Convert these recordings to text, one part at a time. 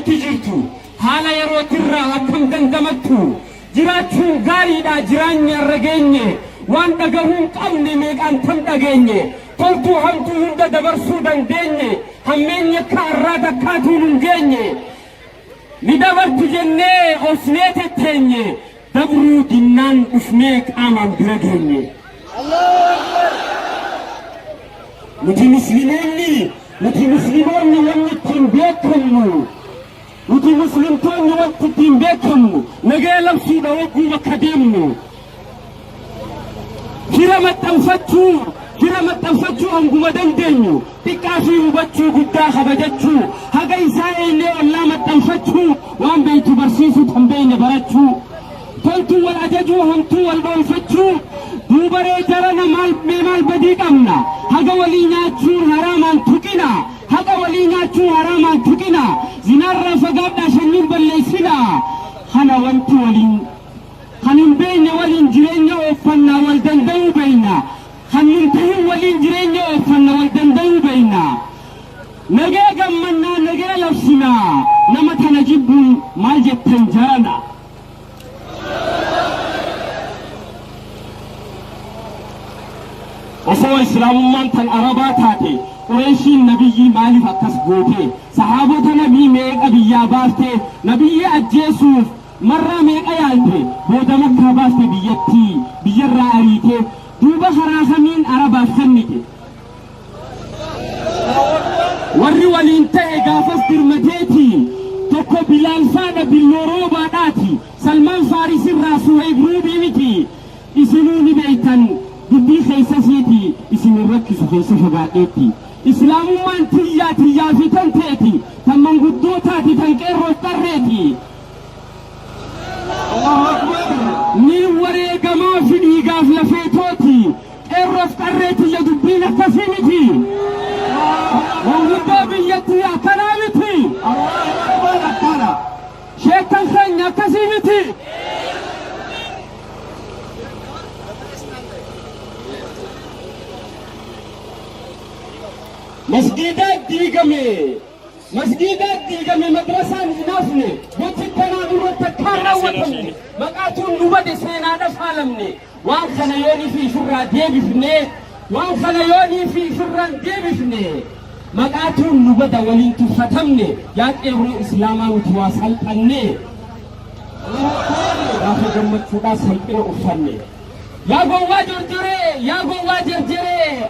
akkamitti jirtu haala yerootirraa akkam dandamattu jiraachuu gaariidha jiraanya irra geenye waan dhagahuun qabne meeqaan tan dhageenye toltuu hamtuu hunda dabarsuu dandeenye hammeenya kaarraa takkaatuun hin geenye ni dabartu jennee osnee tetteenye dabruu dinnaan dhufnee qaamaan bira geenye. Nuti musliimoonni wanni ittiin beekamnu nuti muslimtoonni wanti ittiin beekamnu nagaa labsuudha wagguu bakka deemnu hira maxxanfachuu hanguma dandeenyu xiqqaa fi hubachuu guddaa kabajachuu haga isaa illee ollaa maxxanfachuu waan beektu barsiisuu kan beekne barachuu toltuu wal ajajuu hamtuu wal dhoolfachuu duubaree jarana maal badii qabna haga walii nyaachuun haraamaan tuqina haga walii nyaachuun haraamaan tuqina zinaarraa fagaadhaa shanniin balleessina kana wanti waliin kan hin beekne waliin jireenya oofannaa wal danda'uu beekna kan hin tahin waliin jireenya oofannaa wal danda'uu beekna nagee gammannaa nagee labsinaa nama tana jibbuun maal jettan jarana. osoo islaamummaan tan arabaa taate qureeshiin nabiyyi maaliif akkas goote sahaabota nabii meeqa biyyaa baaste nabiyyi ajjeesuuf marraa meeqa yaalte booda makkaa baaste biyyattii biyyarraa ariite duuba haraasamiin arabaaf kennite warri waliin ta'e gaafas dirmateeti tokko bilaal faadha billooroobaadhaati salmaan faarisirraa suhayb ruubii miti isinuu ni beeytan dubbii keeysasiiti isin rakkisu keessa fagaadheetti islaamummaan tiyyaa fi tan teeti tan manguddootaati tan qeerroof qarreeti ni wareegamaa fi dhiigaaf lafeetooti qeerroof qarreetiyya dubbiin akkasii miti manguddoo biyyattii akkanaa miti sheekkan keenya akkasii miti. مسجدات ديغمي مدرسان نافني وتكنا نور تكرر وطني مقاتون نوبد سينا دفالمني وان خليوني في شرا ديبفني وان خليوني في شرا ديبفني مقاتون نوبد ولين تفتمني يا ابن اسلاما وتواصل اني راح جمت فدا سلطن افني يا غوا جرجري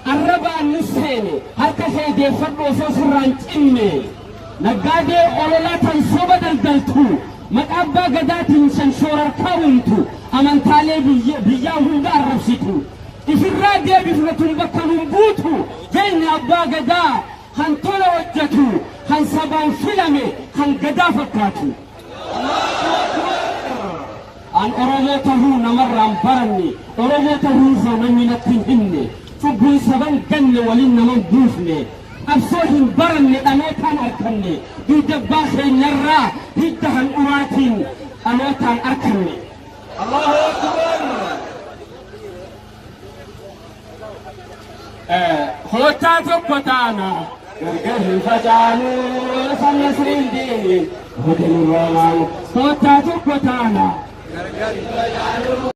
الربا نسيني هركا سيدي فردو سوسران تيني نقادي أولا تنصوبة دلدلتو مقابا قدات شنشورا كاونتو أمان تالي بياهو دار رفسيتو إفرا دي بفرتو بكالون بوتو جين أبا قدا خان طولا وجتو خان سبان فيلمي خان قدا فكاتو أن أروموته نمران برني أروموته زمنينتين هني فبوي سبان كن ولين من بوفني أبصوهم برني أموتان أركني دو دباخي نرى هيدهن أراتين أموتان أركني الله أكبر خوتاتو قطانا قرقه فجانو سنسرين ديني هدن الرومان خوتاتو قطانا قرقه فجانو